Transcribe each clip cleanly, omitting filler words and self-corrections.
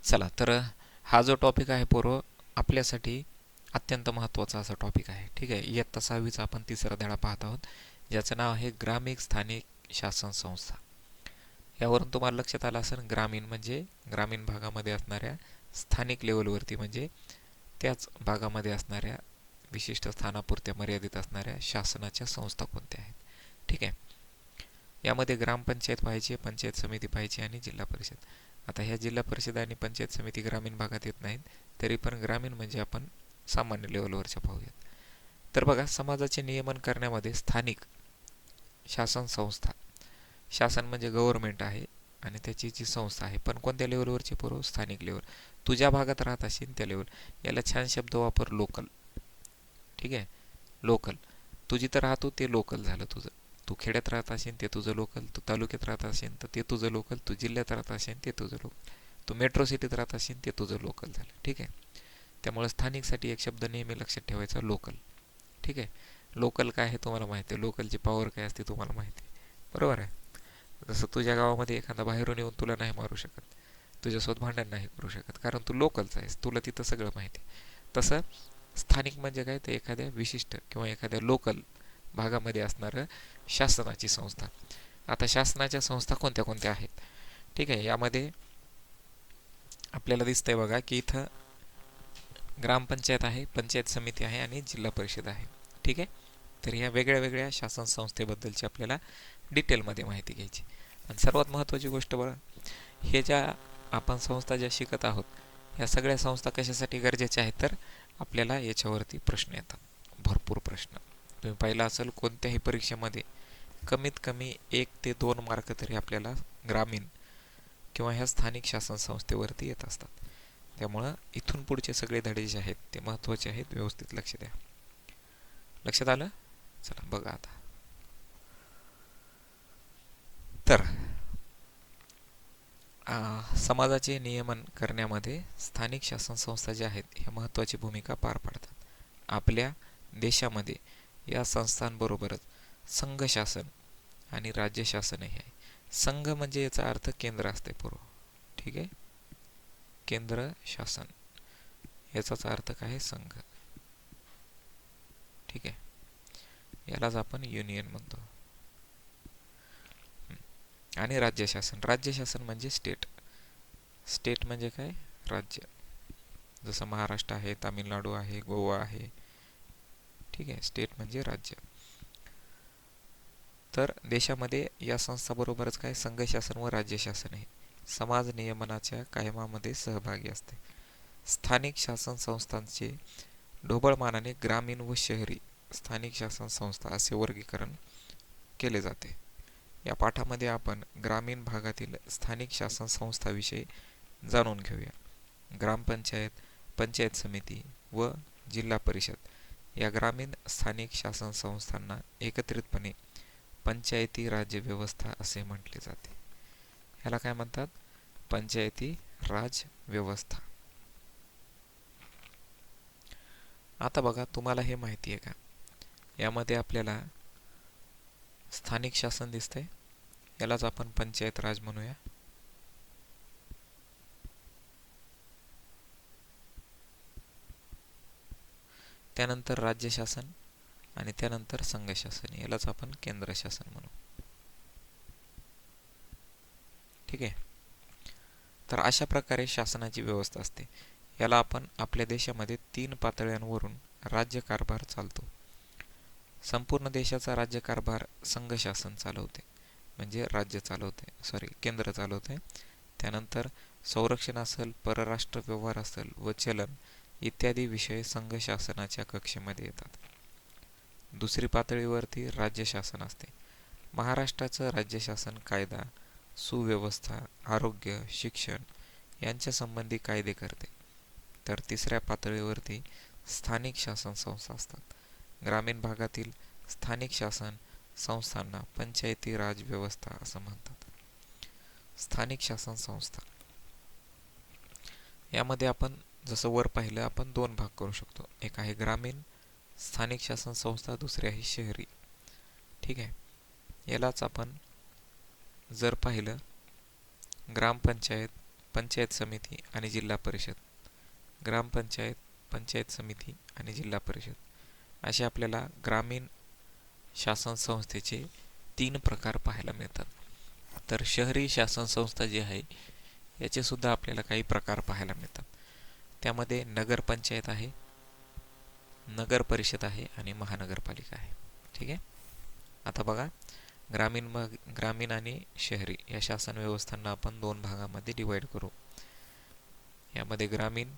चला तर हा जो टॉपिक आहे पोरो आपल्यासाठी अत्यंत महत्त्वाचा असा टॉपिक आहे. ठीक आहे, इयत्ता 6वीचा आपण तिसरा धडा पाहत आहोत, ज्याचं नाव आहे ग्रामीण स्थानिक शासन संस्था. यावरून तुम्हाला लक्षात आलं असेल, ग्रामीण म्हणजे ग्रामीण भागामध्ये असणाऱ्या, स्थानिक लेवलवरती म्हणजे त्याच भागामध्ये असणाऱ्या विशिष्ट स्थानापुरत्या मर्यादित असणाऱ्या शासनाच्या संस्था कोणत्या आहेत. ठीक आहे, यामध्ये ग्रामपंचायत पाहिजे, पंचायत समिती पाहिजे आणि जिल्हा परिषद. आता ह्या जिल्हा परिषद आणि पंचायत समिती ग्रामीण भागात येत नाहीत, तरी पण ग्रामीण म्हणजे आपण सामान्य लेवलवरच्या पाहूयात. तर बघा, समाजाचे नियमन करण्यामध्ये स्थानिक शासन संस्था, शासन म्हणजे गव्हर्नमेंट आहे आणि त्याची जी संस्था आहे, पण कोणत्या लेवलवरची पोरं? स्थानिक लेवल. तुझ्या भागात राहत असेल त्या लेवल. याला छान शब्द वापर, लोकल. ठीक आहे, लोकल. तू जिथं राहतो ते लोकल झालं तुझं. तू खेड्यात राहत असेल ते तुझं लोकल, तू तालुक्यात राहत असेल तर ते तुझं लोकल, तू जिल्ह्यात राहत असेल ते तुझं लोकल, तू मेट्रो सिटीत राहत असेल ते तुझं लोकल झालं. ठीक आहे, त्यामुळे स्थानिकसाठी एक शब्द नेहमी लक्षात ठेवायचा, लोकल. ठीक आहे, लोकल काय आहे तुम्हाला माहिती आहे, लोकलची पॉवर काय असते तुम्हाला माहिती आहे, बरोबर आहे. जसं तुझ्या गावामध्ये एखादा बाहेरून येऊन तुला नाही मारू शकत, तुझ्यासोबत भांडण नाही करू शकत, कारण तू लोकलचा आहेस, तुला तिथं सगळं माहिती आहे. तसं स्थानिक म्हणजे काय, तर एखाद्या विशिष्ट किंवा एखाद्या लोकल भागामध्ये असणारं शासनाची संस्था. आता शासनाच्या संस्था कोणत्या कोणत्या आहेत? ठीक आहे, यामध्ये आपल्याला दिसतंय बघा की इथं ग्रामपंचायत आहे, पंचायत समिती आहे आणि जिल्हा परिषद आहे. ठीक आहे, तर ह्या वेगळ्या वेगळ्या शासन संस्थेबद्दलची आपल्याला डिटेलमध्ये माहिती घ्यायची. आणि सर्वात महत्त्वाची गोष्ट बघा, हे ज्या आपण संस्था ज्या शिकत आहोत, ह्या सगळ्या संस्था कशासाठी गरजेच्या आहेत, तर आपल्याला याच्यावरती प्रश्न येतात, भरपूर प्रश्न. तुम्ही पाहिलं असेल, कोणत्याही परीक्षेमध्ये कमीत कमी 1 ते 2 मार्क तरी आपल्याला ग्रामीण किंवा ह्या स्थानिक शासन संस्थेवरती येत असतात. त्यामुळं इथून पुढचे सगळे धडे जे आहेत ते महत्त्वाचे आहेत, व्यवस्थित लक्ष द्या. लक्षात आलं? चला बघा आता. तर समाजाचे नियमन करण्यामध्ये स्थानिक शासन संस्था ज्या आहेत ह्या महत्त्वाची भूमिका पार पाडतात. आपल्या देशामध्ये या संस्थांबरोबरच संघ शासन आणि राज्य शासनही आहे. संघ म्हणजे याचा अर्थ केंद्र असते पूर्व. ठीक आहे, केंद्र शासन याचाच अर्थ काय आहे, संघ. ठीक आहे, यालाच आपण युनियन म्हणतो. आणि राज्य शासन, राज्य शासन म्हणजे स्टेट. स्टेट म्हणजे काय, राज्य. जसं महाराष्ट्र आहे, तामिळनाडू आहे, गोवा आहे. ठीक आहे, स्टेट म्हणजे राज्य. तर देशामध्ये या संस्थाबरोबरच काय, संघ शासन व राज्य शासन आहे, समाज नियमनाच्या कायमामध्ये सहभागी असते. स्थानिक शासन संस्थांचे ढोबळमानाने ग्रामीण व शहरी स्थानिक शासन संस्था असे वर्गीकरण केले जाते. या पाठामध्ये आपण ग्रामीण भागातील स्थानिक शासन संस्थाविषयी जाणून घेऊया. ग्रामपंचायत, पंचायत समिती व जिल्हा परिषद या ग्रामीण स्थानिक शासन संस्थांना एकत्रितपणे पंचायती राज व्यवस्था असे म्हटले जाते. ह्याला काय म्हणतात, पंचायती राज व्यवस्था. आता बघा, तुम्हाला हे माहिती आहे का, यामध्ये आपल्याला स्थानिक शासन दिसतंय, यालाच आपण पंचायत राज म्हणूया. त्यानंतर राज्य शासन आणि त्यानंतर संघ शासन, यालाच आपण केंद्र शासन म्हणू. ठीक आहे, तर अशा प्रकारे शासनाची व्यवस्था असते. याला आपण आपल्या देशामध्ये 3 पातळ्यांवरून राज्यकारभार चालतो. संपूर्ण देशाचा राज्यकारभार संघ शासन चालवते, म्हणजे राज्य चालवते, केंद्र चालवते. त्यानंतर संरक्षण असेल, परराष्ट्र व्यवहार असेल व चलन इत्यादी विषय संघ शासनाच्या कक्षेमध्ये येतात. दुसरी पातळीवरती राज्य शासन असते. महाराष्ट्राचं राज्य शासन कायदा, सुव्यवस्था, आरोग्य, शिक्षण यांच्या संबंधी कायदे करते. तर तिसऱ्या पातळीवरती स्थानिक शासन संस्था असतात. ग्रामीण भागातील स्थानिक शासन संस्थांना पंचायती राज व्यवस्था असं म्हणतात. स्थानिक शासन संस्था यामध्ये आपण जसं वर पाहिलं, आपण 2 भाग करू शकतो. एक आहे ग्रामीण स्थानिक शासन संस्था, दुसरी आहे शहरी. ठीक आहे, यालाच आपण जर पाहिलं, ग्रामपंचायत, पंचायत समिती आणि जिल्हा परिषद, ग्रामपंचायत, पंचायत समिती आणि जिल्हा परिषद असे आपल्याला ग्रामीण शासन संस्थेचे 3 प्रकार पाहायला मिळतात. तर शहरी शासन संस्था जी आहे याचे सुद्धा आपल्याला काही प्रकार पाहायला मिळतात. त्यामध्ये नगरपंचायत आहे, नगर परिषद आहे आणि महानगरपालिका आहे. ठीक आहे. आता बघा, ग्रामीण आणि शहरी या शासन व्यवस्थांना आपण 2 भागामध्ये डिवाइड करू. यामध्ये ग्रामीण,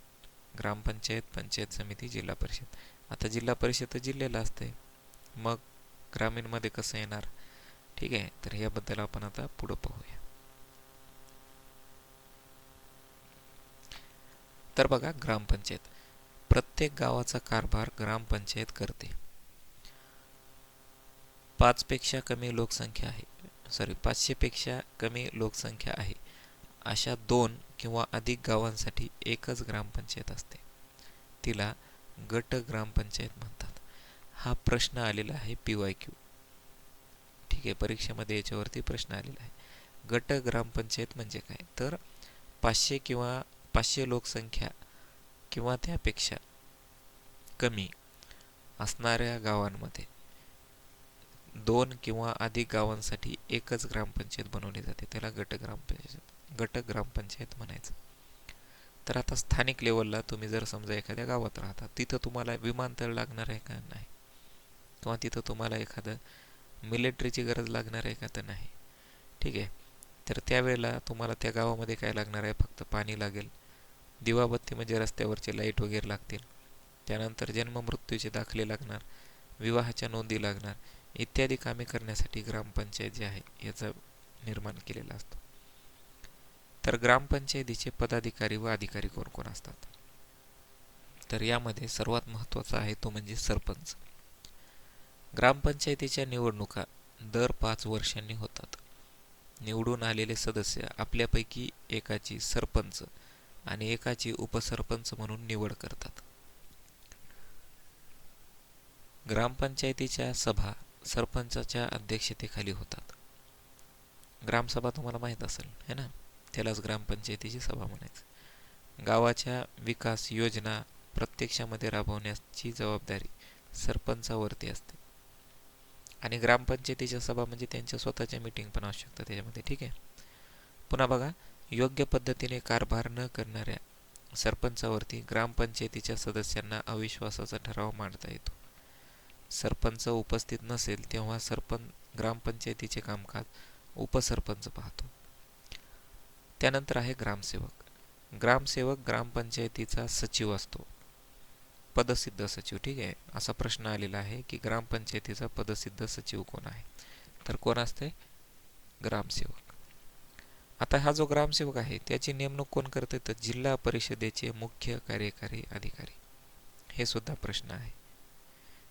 ग्रामपंचायत, पंचायत समिती, जिल्हा परिषद. आता जिल्हा परिषद तर जिल्ह्याला असते, मग ग्रामीणमध्ये कसं येणार? ठीक आहे, तर याबद्दल आपण आता पुढे पाहूया. तर बघा, ग्रामपंचायत. प्रत्येक गावाचा कारभार ग्रामपंचायत करते. 500 पेक्षा कमी लोकसंख्या आहे अशा 2 किंवा अधिक गावांसाठी एकच ग्रामपंचायत असते. तिला गट ग्रामपंचायत म्हणतात. हा प्रश्न आलेला आहे PYQ. ठीक आहे, परीक्षेमध्ये याच्यावरती प्रश्न आलेला आहे. गट ग्रामपंचायत म्हणजे काय? तर 500 लोकसंख्या किंवा त्यापेक्षा कमी असणाऱ्या गावांमध्ये 2 किंवा अधिक गावांसाठी एकच ग्रामपंचायत बनवली जाते. त्याला गट ग्रामपंचायत म्हणायचं. तर आता स्थानिक लेवलला तुम्ही जर समजा एखाद्या गावात राहता, तिथं तुम्हाला विमानतळ लागणार आहे का? नाही. किंवा तिथं तुम्हाला एखादं मिलिटरीची गरज लागणार आहे का? तर नाही. ठीक आहे, तर त्यावेळेला तुम्हाला त्या गावामध्ये काय लागणार आहे? फक्त पाणी लागेल, दिवाबत्ती म्हणजे रस्त्यावरचे लाईट वगैरे लागतील, त्यानंतर जन्म मृत्यूचे दाखले लागणार, विवाहाच्या नोंदी लागणार, इत्यादी कामे करण्यासाठी ग्रामपंचायत जे आहे याचा निर्माण केलेला असतो. तर ग्रामपंचायतीचे पदाधिकारी व अधिकारी कोण कोण असतात? तर यामध्ये सर्वात महत्त्वाचा आहे तो म्हणजे सरपंच. ग्रामपंचायतीच्या निवडणुका दर 5 वर्षांनी होतात. निवडून आलेले सदस्य आपल्यापैकी एकाची सरपंच आणि एकाची उपसरपंच म्हणून निवड करतात. ग्रामपंचायतीच्या सभा सरपंचाच्या अध्यक्षतेखाली होतात. ग्रामसभा तुम्हाला माहीत असेल है ना, त्यालाच ग्रामपंचायतीची सभा म्हणायचं. गावाच्या विकास योजना प्रत्यक्षामध्ये राबवण्याची जबाबदारी सरपंचावरती असते. आणि ग्रामपंचायतीच्या सभा म्हणजे त्यांच्या स्वतःच्या मीटिंग पण असू शकतात त्याच्यामध्ये. ठीक आहे. पुन्हा बघा, योग्य पद्धतीने कारभार न करणाऱ्या सरपंचावरती ग्रामपंचायतीच्या सदस्यांना अविश्वासाचा ठराव मांडता येतो. सरपंच उपस्थित नसेल तेव्हा ग्रामपंचायतीचे कामकाज उपसरपंच पाहतो. त्यानंतर आहे ग्रामसेवक. ग्रामसेवक ग्रामपंचायतीचा सचिव असतो, पदसिद्ध सचिव. ठीक आहे, असा प्रश्न आलेला आहे की ग्रामपंचायतीचा पदसिद्ध सचिव कोण आहे? तर कोण असते? ग्रामसेवक. आता हा जो ग्रामसेवक आहे त्याची नेमणूक कोण करते? तर जिल्हा परिषदेचे मुख्य कार्यकारी अधिकारी. हे सुद्धा प्रश्न आहे.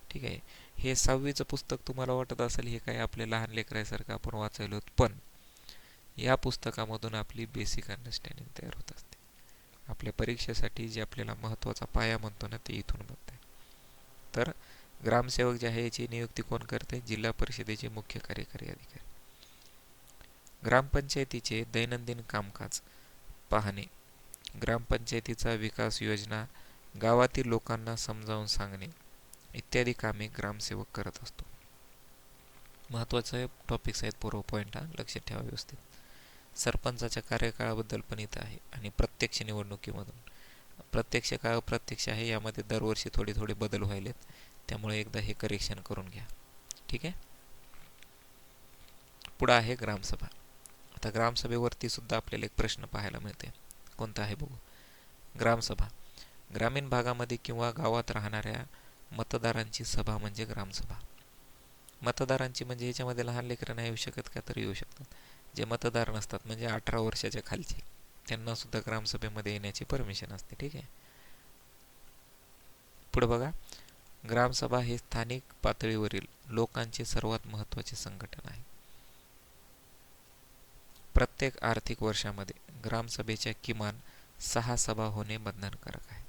ठीक आहे, हे 6वीचं पुस्तक तुम्हाला वाटत असेल हे काय आपले लहान लेकरासारखं आपण वाचायलो, पण या पुस्तकामधून आपली बेसिक अंडरस्टँडिंग तयार होत असते. आपल्या परीक्षेसाठी जे आपल्याला महत्त्वाचा पाया म्हणतो ना, ते इथून बनते. तर ग्रामसेवक जे आहे याची नियुक्ती कोण करते? जिल्हा परिषदेचे मुख्य कार्यकारी अधिकारी. ग्रामपंचायतीचे दैनंदिन कामकाज पाहणे, ग्रामपंचायतीचा विकास योजना गावातील लोकांना समजावून सांगणे इत्यादी कामे ग्रामसेवक करत असतो. महत्त्वाचे टॉपिक्स आहेत, पूर्व पॉईंट लक्षात ठेवा व्यवस्थित. सरपंचाच्या कार्यकाळाबद्दल पण इथं आहे आणि प्रत्यक्ष निवडणुकीमधून. प्रत्यक्ष का अप्रत्यक्ष आहे यामध्ये दरवर्षी थोडे बदल व्हायलेत, त्यामुळे एकदा हे करेक्शन करून घ्या. ठीक आहे. पुढे आहे ग्रामसभा. आता ग्रामसभेवरती सुद्धा आपल्याला एक प्रश्न पाहायला मिळते. कोणता आहे बघू. ग्रामसभा. ग्रामीण भागामध्ये किंवा गावात राहणाऱ्या मतदारांची सभा म्हणजे ग्रामसभा. मतदारांची म्हणजे याच्यामध्ये लहान लेकरं नाही येऊ शकत का? तर येऊ शकतात. जे मतदार नसतात म्हणजे 18 वर्षाच्या खालचे, त्यांना सुद्धा ग्रामसभेमध्ये येण्याची परमिशन असते. ठीक आहे. पुढे बघा, ग्रामसभा हे स्थानिक पातळीवरील लोकांचे सर्वात महत्त्वाचे संघटन आहे. प्रत्येक आर्थिक वर्षामध्ये ग्रामसभेच्या किमान 6 सभा होणे बंधनकारक आहे.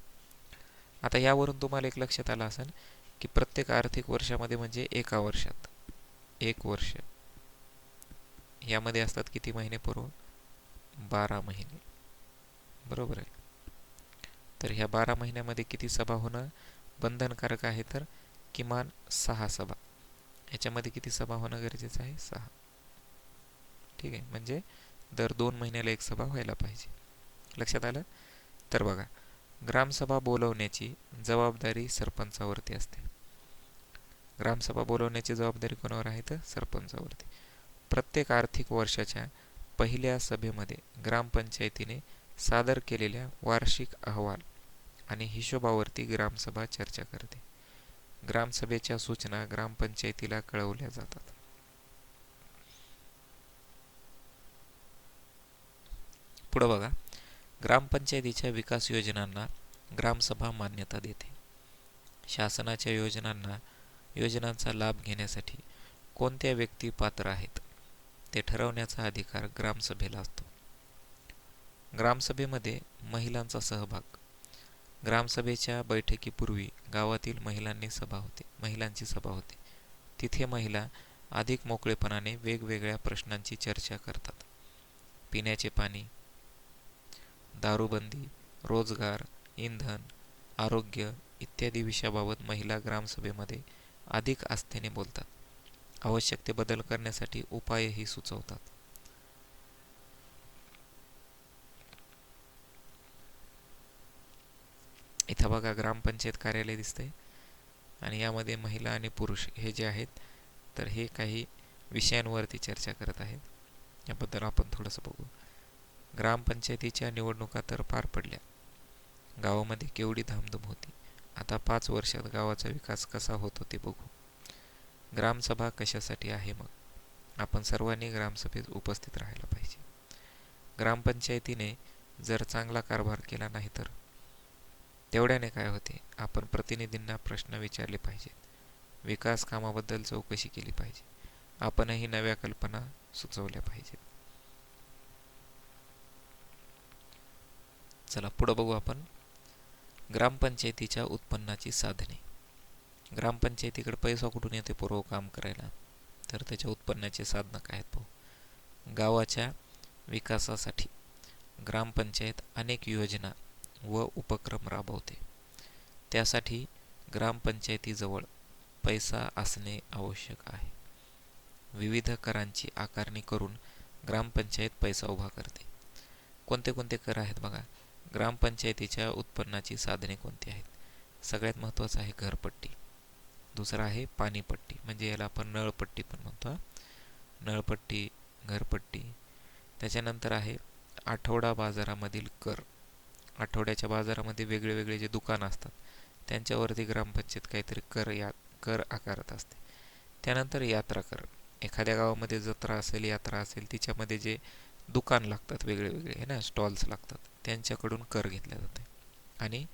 आता यावरून तुम्हाला एक लक्षात आलं असेल की प्रत्येक आर्थिक वर्षामध्ये म्हणजे एका वर्षात 1 वर्ष, यामध्ये असतात किती महिने? पूर्व 12 महिने. बरोबर आहे. तर ह्या 12 महिन्यामध्ये किती सभा होणं बंधनकारक आहे? तर किमान 6 सभा. ह्याच्यामध्ये किती सभा होणं गरजेचं आहे? 6. ठीक आहे, म्हणजे दर 2 महिन्याला एक सभा व्हायला पाहिजे. लक्षात आलं? तर बघा, ग्रामसभा बोलवण्याची जबाबदारी सरपंचावरती असते. ग्रामसभा बोलवण्याची जबाबदारी कोणावर आहे? तर सरपंचावरती. प्रत्येक आर्थिक वर्षाच्या पहिल्या सभेमध्ये ग्रामपंचायतीने सादर केलेल्या वार्षिक अहवाल आणि हिशोबावरती ग्रामसभा चर्चा करते. ग्रामसभेच्या सूचना ग्रामपंचायतीला कळवल्या जातात. पुढे बघा, ग्रामपंचायतीच्या विकास योजनांना ग्रामसभा मान्यता देते. शासनाच्या योजनांचा लाभ घेण्यासाठी कोणत्या व्यक्ती पात्र आहेत ते ठरवण्याचा अधिकार ग्रामसभेला असतो. ग्रामसभेमध्ये महिलांचा सहभाग. ग्रामसभेच्या बैठकीपूर्वी गावातील महिलांची सभा होते. तिथे महिला अधिक मोकळेपणाने वेगवेगळ्या प्रश्नांची चर्चा करतात. पिण्याचे पाणी, दारूबंदी, रोजगार, इंधन, आरोग्य इत्यादी विषयाबाबत महिला ग्रामसभेमध्ये अधिक आस्थेने बोलतात. आवश्यक ते बदल करण्यासाठी उपायही सुचवतात. इथं बघा ग्रामपंचायत कार्यालय दिसतंय आणि यामध्ये महिला आणि पुरुष हे जे आहेत तर हे काही विषयांवरती चर्चा करत आहेत. याबद्दल आपण थोडंसं बघू. ग्रामपंचायतीच्या निवडणुका तर पार पडल्या. गावामध्ये केवढी धामधूम होती. आता 5 वर्षात गावाचा विकास कसा होतो ते बघू. ग्रामसभा कशासाठी आहे? मग आपण सर्वांनी ग्रामसभेत उपस्थित राहायला पाहिजे. ग्रामपंचायतीने जर चांगला कारभार केला नाही तर तेवढ्याने काय होते? आपण प्रतिनिधींना प्रश्न विचारले पाहिजेत. विकास कामाबद्दल चौकशी केली पाहिजे. आपणही नव्या कल्पना सुचवल्या पाहिजेत. चला पुढे बघू आपण ग्रामपंचायतीच्या उत्पन्नाची साधने. ग्रामपंचायतीकडे पैसा कुठून येते पुरव काम करायला? तर त्याच्या उत्पन्नाचे साधनं काय आहेत पाहू. गावाच्या विकासासाठी ग्रामपंचायत अनेक योजना व उपक्रम राबवते. त्यासाठी ग्रामपंचायतीजवळ पैसा असणे आवश्यक आहे. विविध करांची आकारणी करून ग्रामपंचायत पैसा उभा करते. कोणते कोणते कर आहेत बघा. ग्रामपंचायतीच्या उत्पन्नाची साधने कोणती आहेत? सगळ्यात महत्त्वाचं आहे घरपट्टी. दुसरा आहे पाणीपट्टी, म्हणजे याला आपण नळपट्टी पण म्हणतो. नळपट्टी, घरपट्टी. त्याच्यानंतर आहे आठवडा बाजारामधील कर. आठवड्याच्या बाजारामध्ये वेगळे वेगळे जे दुकान असतात त्यांच्यावरती ग्रामपंचायत काहीतरी कर आकारत असते. त्यानंतर यात्रा कर. एखाद्या गावामध्ये जत्रा असेल, यात्रा असेल, तिच्यामध्ये जे दुकान लागतात वेगळे वेगळे आहे ना, स्टॉल्स लागतात, त्यांच्याकडून कर घेतला जाते. आणि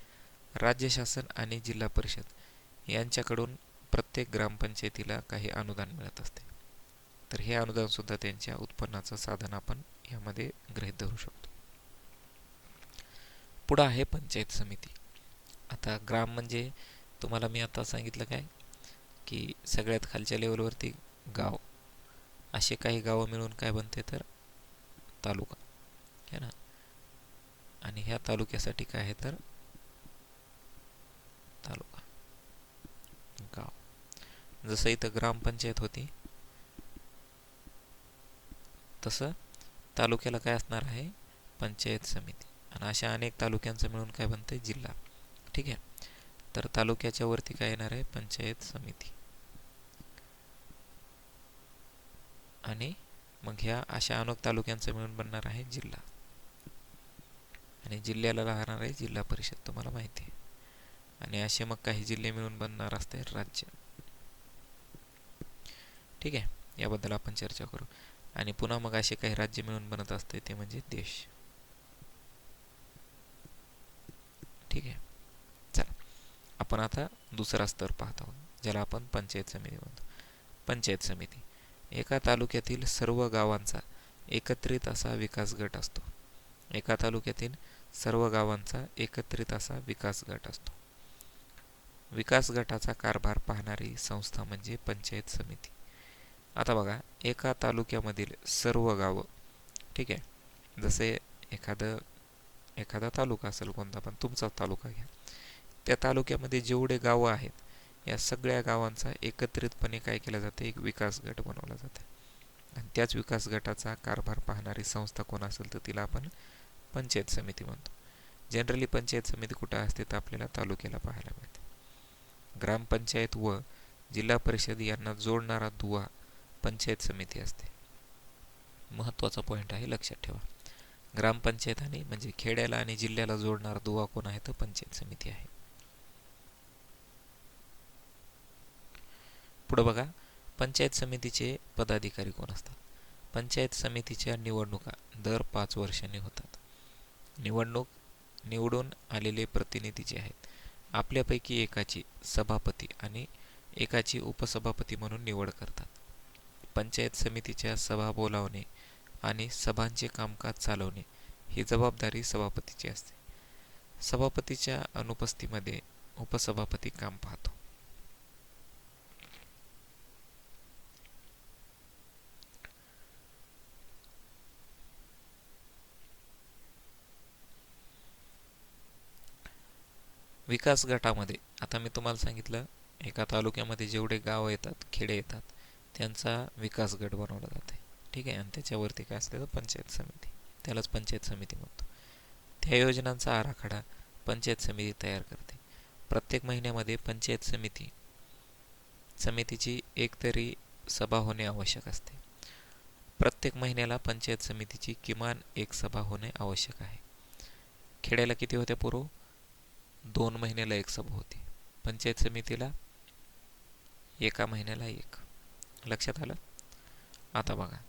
राज्य शासन आणि जिल्हा परिषद यांच्याकडून प्रत्येक ग्रामपंचायतीला काही अनुदान मिळत असते. तर हे अनुदान सुद्धा त्यांच्या उत्पन्नाचं साधन आपण यामध्ये गृहीत धरू शकतो. पुढं आहे पंचायत समिती. आता ग्राम म्हणजे तुम्हाला मी आता सांगितलं काय की सगळ्यात खालच्या लेवलवरती गाव, असे काही गावं मिळून काय बनते तर तालुका है ना. आणि ह्या तालुक्यासाठी काय आहे तर तालुका गाव. जसं इथं ग्रामपंचायत होती तसं तालुक्याला काय असणार आहे? पंचायत समिती. आणि अशा अनेक तालुक्यांचं मिळून काय बनते? जिल्हा. ठीक आहे. तर तालुक्याच्या वरती काय येणार आहे? पंचायत समिती. आणि मग ह्या अशा अनेक तालुक्यांचं मिळून बनणार आहे जिल्हा. आणि जिल्ह्याला राहणार आहे जिल्हा परिषद, तुम्हाला माहिती आहे. आणि असे मग काही जिल्हे मिळून बनणार असते राज्य. ठीक आहे, याबद्दल आपण चर्चा करू. आणि पुन्हा मग असे काही राज्य मिळून बनत असते ते म्हणजे देश. ठीक आहे. चला आपण आता दुसरा स्तर पाहत आहोत, ज्याला आपण पंचायत समिती म्हणतो. पंचायत समिती एका तालुक्यातील सर्व गावांचा एकत्रित असा विकास गट असतो. एका तालुक्यातील सर्व गावांचा एकत्रित असा विकास गट असतो. विकास गटाचा कारभार पाहणारी संस्था म्हणजे पंचायत समिती. आता बघा, एका तालुक्यामधील सर्व गावं, ठीक आहे, जसे एखादं एखादा तालुका असेल कोणता पण, तुमचा तालुका घ्या. त्या तालुक्यामध्ये जेवढे गावं आहेत या सगळ्या गावांचा एकत्रितपणे काय केलं जातं, एक विकास गट बनवला जातो. आणि त्याच विकास गटाचा कारभार पाहणारी संस्था कोण असेल तर तिला आपण पंचायत समिती म्हणतो. जनरली पंचायत समिती कुठं असते तर आपल्याला तालुक्याला पाहायला मिळते. ग्रामपंचायत व जिल्हा परिषद यांना जोडणारा दुवा पंचायत समिती असते. महत्त्वाचा पॉईंट आहे, लक्षात ठेवा. ग्रामपंचायत आणि म्हणजे खेड्याला आणि जिल्ह्याला जोडणारा दुवा कोण आहे तर पंचायत समिती आहे. पुढे बघा, पंचायत समितीचे पदाधिकारी कोण असतात. पंचायत समितीच्या निवडणुका दर 5 वर्षांनी होतात. निवडून आलेले प्रतिनिधी जे आहेत आपल्यापैकी एकाची सभापती आणि एकाची उपसभापती म्हणून निवड करतात. पंचायत समितीच्या सभा बोलावणे आणि सभांचे कामकाज चालवणे ही जबाबदारी सभापतीची असते. सभापतीच्या अनुपस्थितीमध्ये उपसभापती काम पाहतो. विकास गटामध्ये आता मी तुम्हाला सांगितलं, एका तालुक्यामध्ये जेवढे गाव येतात, खेडे येतात, त्यांचा विकास गट बनवला जाते. ठीक आहे. आणि त्याच्यावरती काय असते तर पंचायत समिती, त्यालाच पंचायत समिती म्हणतो. त्या योजनांचा आराखडा पंचायत समिती तयार करते. प्रत्येक महिन्यामध्ये पंचायत समितीची एकतरी सभा होणे आवश्यक असते. प्रत्येक महिन्याला पंचायत समितीची किमान एक सभा होणे आवश्यक आहे. खेड्याला किती होत्या पूर्व? 2 महिन्याला एक सभा होती. पंचायत समितीला एका महिन्याला एक. लक्षात आलं. आता बघा,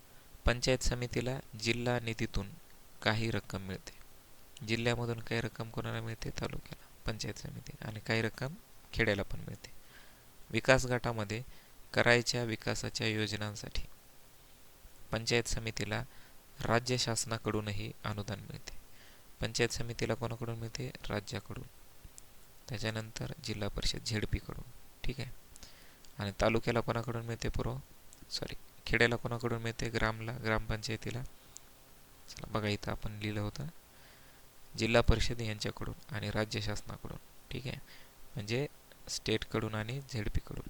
पंचायत समितीला जिल्हा निधीतून काही रक्कम मिळते. जिल्ह्यामधून काही रक्कम कोणाला मिळते? तालुक्याला, पंचायत समिती. आणि काही रक्कम खेड्याला पण मिळते. विकास गटामध्ये करायच्या विकासाच्या योजनांसाठी पंचायत समितीला राज्य शासनाकडूनही अनुदान मिळते. पंचायत समितीला कोणाकडून मिळते? राज्याकडून. त्याच्यानंतर जिल्हा परिषद ZP कडून. ठीक आहे. आणि तालुक्याला कोणाकडून मिळते? खेड्याला कोणाकडून मिळते? ग्रामपंचायतीला. चला बघा, इथं आपण लिहिलं होतं जिल्हा परिषद यांच्याकडून आणि राज्य शासनाकडून. ठीक आहे. म्हणजे स्टेटकडून आणि ZP कडून.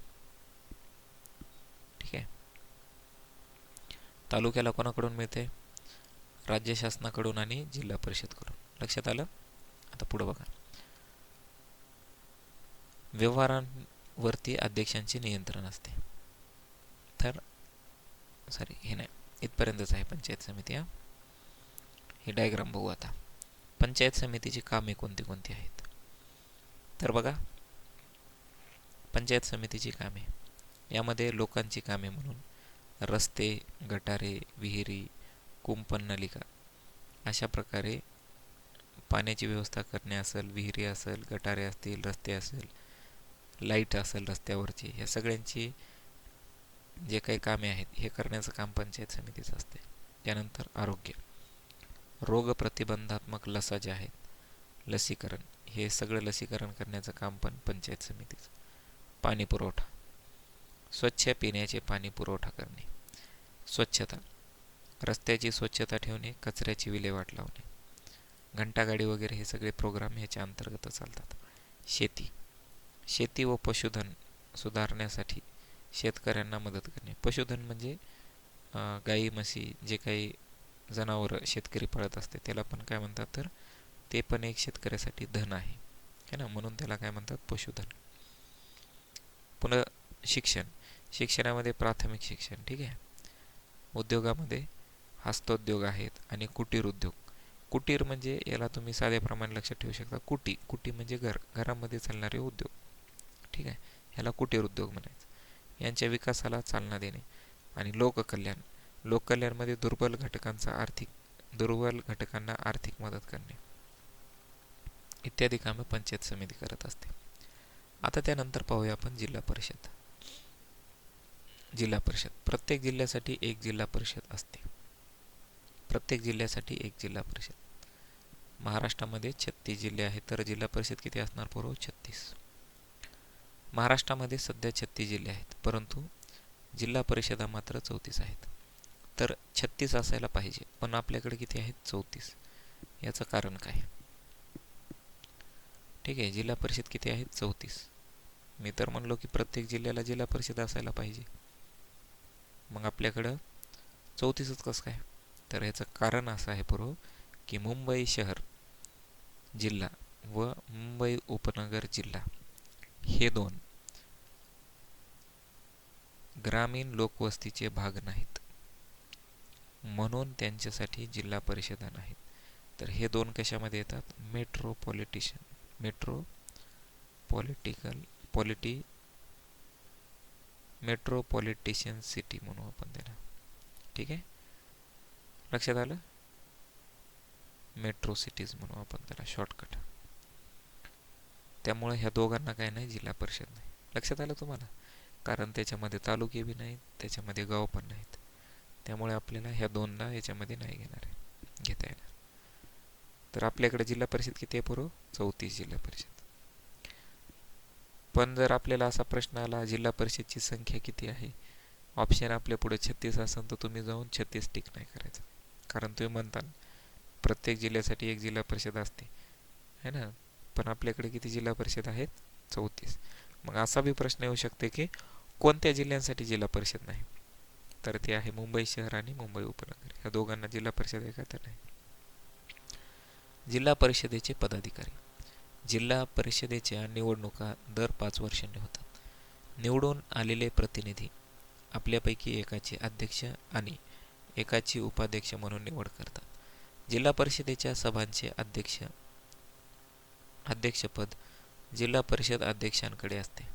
ठीक आहे. तालुक्याला कोणाकडून मिळते? राज्य शासनाकडून आणि जिल्हा परिषदकडून. लक्षात आलं. आता पुढे बघा, व्यवहारांवरती अध्यक्षांचे नियंत्रण असते. तर हे नाही, इथपर्यंतच आहे पंचायत समिती. हे डायग्राम बघू आता. पंचायत समितीची कामे कोणती कोणती आहेत तर बघा, पंचायत समितीची कामे यामध्ये लोकांची कामे म्हणून रस्ते, गटारे, विहिरी, कुंपण नलिका अशा प्रकारे पाण्याची व्यवस्था करणे असेल, विहिरी असेल, गटारे असतील, रस्ते असेल, लाईट असेल रस्त्यावरची, या सगळ्यांची जे काही कामे आहेत हे करण्याचं काम पंचायत समितीचं असते. त्यानंतर आरोग्य, रोग प्रतिबंधात्मक लसा ज्या आहेत, लसीकरण, हे सगळं लसीकरण करण्याचं काम पण पंचायत समितीचं. पाणी पुरवठा, स्वच्छ पिण्याचे पाणी पुरवठा करणे. स्वच्छता, रस्त्याची स्वच्छता ठेवणे, कचऱ्याची विल्हेवाट लावणे, घंटागाडी वगैरे हे सगळे प्रोग्राम ह्याच्या अंतर्गत चालतात. शेती व पशुधन सुधारण्यासाठी शेतकऱ्यांना मदत करणे. पशुधन म्हणजे गाई, म्हशी, जे काही जनावरं शेतकरी पाळत असते त्याला पण काय म्हणतात तर ते पण एक शेतकऱ्यासाठी धन आहे ना, म्हणून त्याला काय म्हणतात? पशुधन. पुन्हा शिक्षणामध्ये प्राथमिक शिक्षण. ठीक आहे. उद्योगामध्ये हस्तोद्योग आहेत आणि कुटीर उद्योग. कुटीर म्हणजे याला तुम्ही साध्याप्रमाणे लक्षात ठेवू शकता. कुटी म्हणजे घरामध्ये चालणारे उद्योग. ठीक आहे. ह्याला कुटीर उद्योग म्हणायचं. यांच्या विकासाला चालना देणे. आणि लोककल्याणमध्ये दुर्बल घटकांना आर्थिक मदत करणे इत्यादी कामे पंचायत समिती करत असते. आता त्यानंतर पाहूया आपण जिल्हा परिषद. प्रत्येक जिल्ह्यासाठी एक जिल्हा परिषद असते. महाराष्ट्रामध्ये 36 जिल्हे आहेत, तर जिल्हा परिषद किती असणार? 36. महाराष्ट्रामध्ये सध्या 36 जिल्हे आहेत, परंतु जिल्हा परिषदा मात्र 34 आहेत. तर 36 असायला पाहिजे, पण आपल्याकडे किती आहेत? 34. याचं कारण काय? ठीक आहे. जिल्हा परिषद किती आहेत? 34. मी तर म्हणलो की प्रत्येक जिल्ह्याला जिल्हा परिषद असायला पाहिजे, मग आपल्याकडं 34च कसं काय? तर याचं कारण असं आहे पूर्व की मुंबई शहर जिल्हा व मुंबई उपनगर जिल्हा हे दोन ग्रामीण लोकवस्तीचे भाग नाहीत, म्हणून त्यांच्यासाठी जिल्हा परिषदा नाहीत. तर हे दोन कशामध्ये येतात? मेट्रोपॉलिटी मेट्रोपॉलिटिशियन सिटी म्हणू आपण त्याला. ठीक आहे, लक्षात आलं? मेट्रो सिटीज म्हणू आपण त्याला शॉर्टकट. त्यामुळे ह्या दोघांना काय नाही, जिल्हा परिषद नाही. लक्षात आलं तुम्हाला? कारण त्याच्यामध्ये तालुके बी नाहीत, त्याच्यामध्ये गाव पण नाहीत, त्यामुळे आपल्याला ह्या दोनला याच्यामध्ये नाही घेता येणार. तर आपल्याकडे जिल्हा परिषद किती आहे पूर्व? 34 जिल्हा परिषद. पण जर आपल्याला असा प्रश्न आला जिल्हा परिषदची संख्या किती आहे, ऑप्शन आपल्या पुढे 36 असेल तर तुम्ही जाऊन 36 टिक नाही करायचं, कारण तुम्ही म्हणता प्रत्येक जिल्ह्यासाठी एक जिल्हा परिषद असते है ना. पण आपल्याकडे किती जिल्हा परिषद आहेत? 34. मग असा बी प्रश्न येऊ शकते की कोणत्या जिल्ह्यांसाठी जिल्हा परिषद नाही, तर ते आहे मुंबई शहर आणि मुंबई उपनगर. या दोघांना जिल्हा परिषद आहे का? तर नाही. जिल्हा परिषदेचे पदाधिकारी. जिल्हा परिषदेच्या निवडणुका दर 5 वर्षांनी होतात. निवडून आलेले प्रतिनिधी आपल्यापैकी एकाचे अध्यक्ष आणि एकाची उपाध्यक्ष म्हणून निवड करतात. जिल्हा परिषदेच्या सभांचे अध्यक्षपद जिल्हा परिषद अध्यक्षांकडे असते.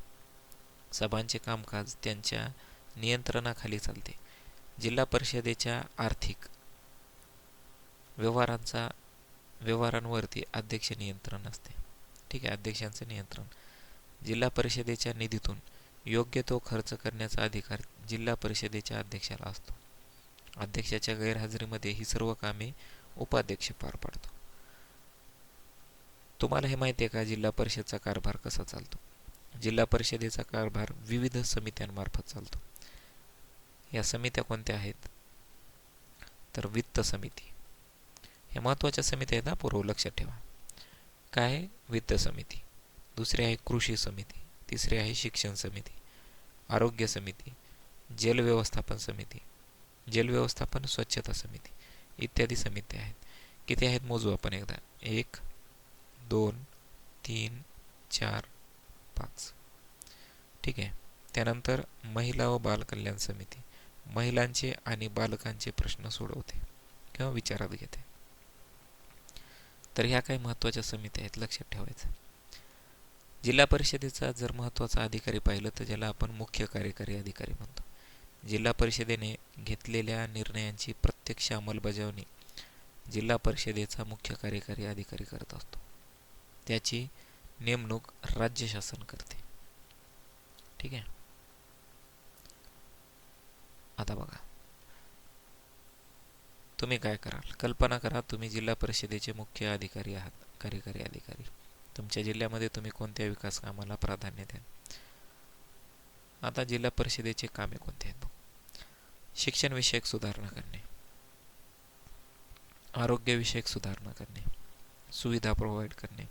सभांचे कामकाज त्यांच्या नियंत्रणाखाली चालते. जिल्हा परिषदेच्या आर्थिक व्यवहारांवरती अध्यक्ष नियंत्रण असते. ठीक आहे, अध्यक्षांचे नियंत्रण. जिल्हा परिषदेच्या निधीतून योग्य तो खर्च करण्याचा अधिकार जिल्हा परिषदेच्या अध्यक्षाला असतो. अध्यक्षाच्या गैरहजेरीमध्ये ही सर्व कामे उपाध्यक्ष पार पाडतो. तुम्हाला हे माहिती आहे का जिल्हा परिषदचा कारभार कसा चालतो? जिल्हा परिषदेचा कारभार विविध समित्यांमार्फत चालतो. या समित्या कोणत्या आहेत? तर वित्त समिती. ह्या महत्त्वाच्या समित्या आहेत ना पूर्व, लक्षात ठेवा. काय? वित्त समिती. दुसरी आहे कृषी समिती. तिसरी आहे शिक्षण समिती, आरोग्य समिती, जलव्यवस्थापन स्वच्छता समिती इत्यादी समित्या आहेत. किती आहेत मोजू आपण एकदा. 1 2 3 4 5. ठीक आहे. त्यानंतर महिला व बाल कल्याण समिती महिलांचे आणि बालकांचे प्रश्न सोडवते किंवा विचारात घेते. तर ह्या काही महत्त्वाच्या समित्या आहेत, लक्षात ठेवायचं. जिल्हा परिषदेचा जर महत्त्वाचा अधिकारी पाहिलं तर ज्याला आपण मुख्य कार्यकारी अधिकारी म्हणतो. जिल्हा परिषदेने घेतलेल्या निर्णयांची प्रत्यक्ष अंमलबजावणी जिल्हा परिषदेचा मुख्य कार्यकारी अधिकारी करत असतो. त्याची नेमणूक राज्य शासन करते. ठीक आहे. आता बघा, तुम्ही काय कराल? कल्पना करा तुम्ही जिल्हा परिषदेचे मुख्य अधिकारी आहात, कार्यकारी अधिकारी. तुमच्या जिल्ह्यामध्ये तुम्ही कोणत्या विकास कामाला प्राधान्य द्याल? आता जिल्हा परिषदेचे कामे कोणते आहेत? शिक्षण विषयक सुधारणा करणे, आरोग्य विषयक सुधारणा करणे, सुविधा प्रोव्हाइड करणे,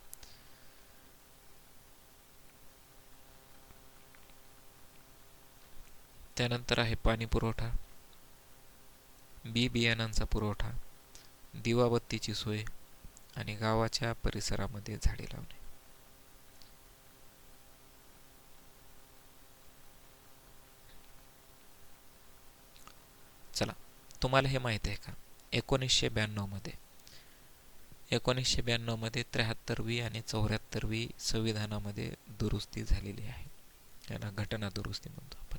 त्यानंतर आहे पाणी पुरवठा, बी बियाणांचा पुरवठा, दिवाबत्तीची सोय आणि गावाच्या परिसरामध्ये झाडे लावणे. चला, तुम्हाला हे माहिती आहे का 1992 मध्ये 73वी आणि 74वी संविधानामध्ये दुरुस्ती झालेली आहे. याला घटना दुरुस्ती म्हणतो आपण.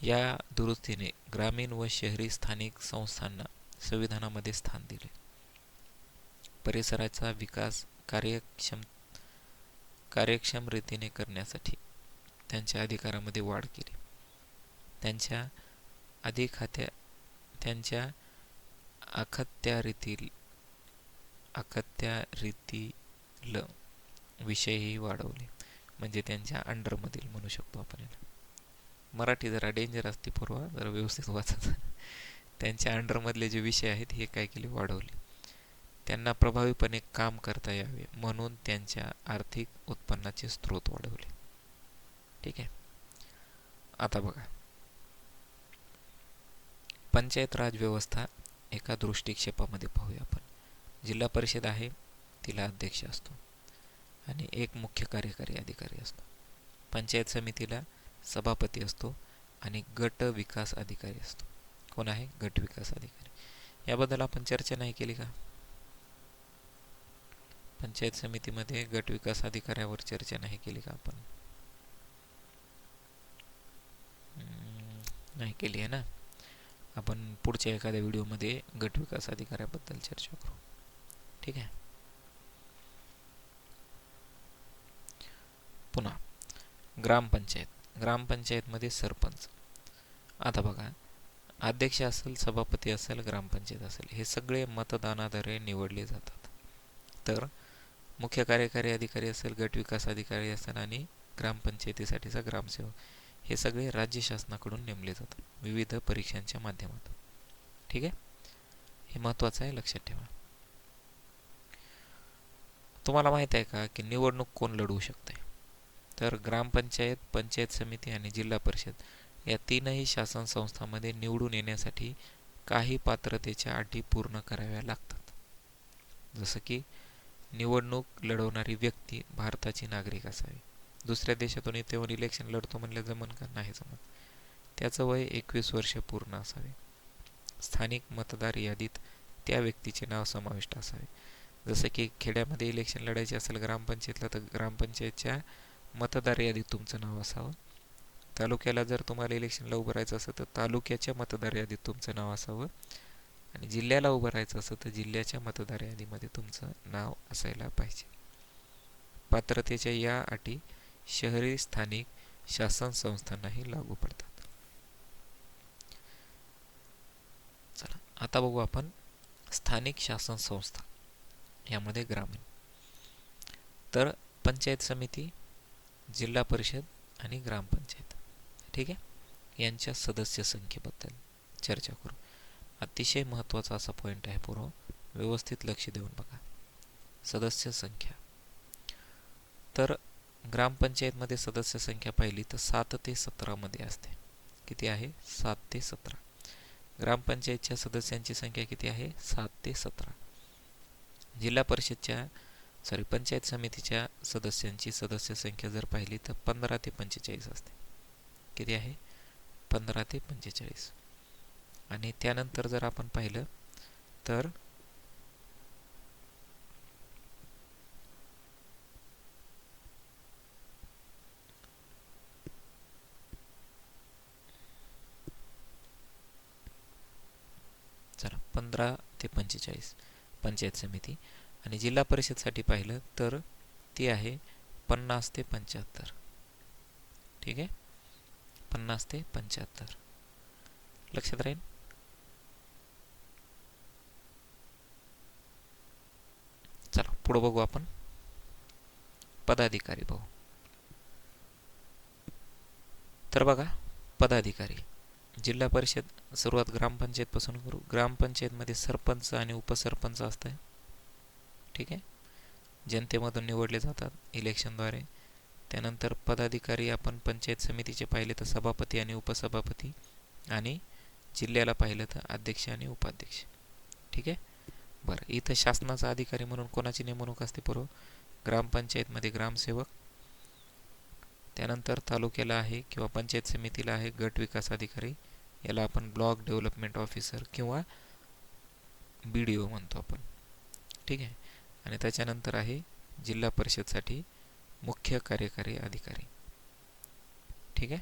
या दुरुस्तीने ग्रामीण व शहरी स्थानिक संस्थांना संविधानामध्ये स्थान दिले. परिसराचा विकास कार्यक्षम रीतीने करण्यासाठी त्यांच्या अधिकारामध्ये वाढ केली. त्यांच्या अखत्यारीतील विषयही वाढवले, म्हणजे त्यांच्या अंडरमधील म्हणू शकतो आपण याला. मराठी जरा डेंजर असते पूर्व, जरा व्यवस्थित वाचत. त्यांच्या अंडरमधले जे विषय आहेत हे काय केले? वाढवले. त्यांना प्रभावीपणे काम करता यावे म्हणून त्यांच्या आर्थिक उत्पन्नाचे स्रोत वाढवले. ठीक आहे. आता बघा, पंचायत राज व्यवस्था एका दृष्टिक्षेपामध्ये पाहूया आपण. जिल्हा परिषद आहे, तिला अध्यक्ष असतो आणि एक मुख्य कार्यकारी अधिकारी असतो. पंचायत समितीला सभापती असतो आणि गट विकास अधिकारी असतो. कोण आहे? गट विकास अधिकारी. याबद्दल आपण चर्चा नाही केली का? पंचायत समितीमध्ये गट विकास अधिकाऱ्यावर चर्चा नाही केली का आपण? नाही केली आहे ना. आपण पुढच्या एखाद्या व्हिडिओमध्ये गट विकास अधिकाऱ्याबद्दल चर्चा करू. ठीक आहे. पुन्हा ग्रामपंचायत. ग्रामपंचायतमध्ये सरपंच. आता बघा, अध्यक्ष असेल, सभापती असेल, ग्रामपंचायत असेल, हे सगळे मतदानाद्वारे निवडले जातात. तर मुख्य कार्यकारी अधिकारी असेल, गट विकास अधिकारी असेल आणि ग्रामपंचायतीसाठीचा ग्रामसेवक, हे सगळे राज्य शासनाकडून नेमले जातात विविध परीक्षांच्या माध्यमातून. ठीक आहे. हे महत्त्वाचं आहे, लक्षात ठेवा. तुम्हाला माहित आहे का की निवडणूक कोण लढवू शकते? तर ग्रामपंचायत, पंचायत समिती आणि जिल्हा परिषद या तीनही शासन संस्थांमध्ये निवडून येण्यासाठी काही पात्रतेच्या अटी पूर्ण कराव्या लागतात. जसं की निवडणूक लढवणारी व्यक्ती भारताची नागरिक असावी. दुसऱ्या देशातून इथे येऊन इलेक्शन लढतो म्हणले जमन का? नाही जमत. त्याचं वय 21 वर्ष पूर्ण असावे. स्थानिक मतदार यादीत त्या व्यक्तीचे नाव समाविष्ट असावे. जसं की खेड्यामध्ये इलेक्शन लढायचे असेल ग्रामपंचायतला, तर ग्रामपंचायतच्या मतदार यादीत तुमचं नाव असावं. तालुक्याला जर तुम्हाला इलेक्शनला उभं राहायचं असेल तर तालुक्याच्या मतदार यादीत तुमचं नाव असावं. आणि जिल्ह्याला उभं राहायचं असेल तर जिल्ह्याच्या मतदार यादीमध्ये तुमचं नाव असायला पाहिजे. पात्रतेच्या या अटी शहरी स्थानिक शासन संस्थांनाही लागू पडतात. चला आता बघू आपण स्थानिक शासन संस्था यामध्ये ग्रामीण. तर पंचायत समिती, जिल्हा परिषद आणि ग्रामपंचायत. ठीक आहे. यांच्या सदस्य संख्येबद्दल चर्चा करू. अतिशय महत्त्वाचा असा पॉईंट आहे पूर्व, व्यवस्थित लक्ष देऊन बघा. सदस्य संख्या. तर ग्रामपंचायतमध्ये सदस्य संख्या पाहिली तर 7 ते 17 मध्ये असते. किती आहे? 7 ते 17. ग्रामपंचायतच्या सदस्यांची संख्या किती आहे? 7 ते 17. जिल्हा परिषदच्या पंचायत समितीच्या सदस्यांची सदस्य संख्या जर पाहिली तर 15 ते 45 असते. किती आहे? 15 ते 45. आणि त्यानंतर जर आपण पाहिलं तर चला 15 ते 45 पंचायत समिती. आणि जिल्हा परिषदसाठी पाहिलं तर ती आहे 50 ते 75. ठीक आहे. 50 ते 75 लक्षात राहील. चला पुढे बघू आपण पदाधिकारी भाऊ. तर बघा पदाधिकारी. जिल्हा परिषद सुरुवात ग्रामपंचायत पासून करू. ग्रामपंचायतमध्ये सरपंच आणि उपसरपंच असतात. ठीक आहे. जनतेमधून निवडले जातात इलेक्शनद्वारे. त्यानंतर पदाधिकारी आपण पंचायत समितीचे पाहिले तर सभापती आणि उपसभापती, आणि जिल्ह्याला पाहिलं तर अध्यक्ष आणि उपाध्यक्ष. ठीक आहे. बरं, इथं शासनाचा अधिकारी म्हणून कोणाची नेमणूक असते पूर्व? ग्रामपंचायतमध्ये ग्रामसेवक, त्यानंतर तालुक्याला आहे किंवा पंचायत समितीला आहे गट विकास अधिकारी, याला आपण ब्लॉक डेव्हलपमेंट ऑफिसर किंवा BDO म्हणतो आपण. ठीक आहे. आणि त्याच्यानंतर आहे जिल्हा परिषदसाठी मुख्य कार्यकारी अधिकारी. ठीक आहे.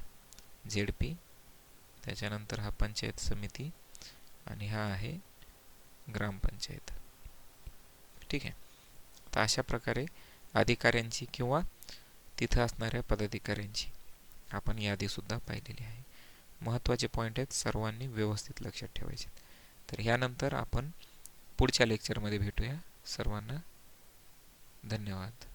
ZP. त्याच्यानंतर हा पंचायत समिती आणि हा आहे ग्रामपंचायत. ठीक आहे. तर अशा प्रकारे अधिकाऱ्यांची किंवा तिथं असणाऱ्या पदाधिकाऱ्यांची आपण यादी सुद्धा पाहिलेली आहे. महत्त्वाचे पॉईंट आहेत, सर्वांनी व्यवस्थित लक्षात ठेवायचे. तर ह्यानंतर आपण पुढच्या लेक्चरमध्ये भेटूया. सर्वांना धन्यवाद.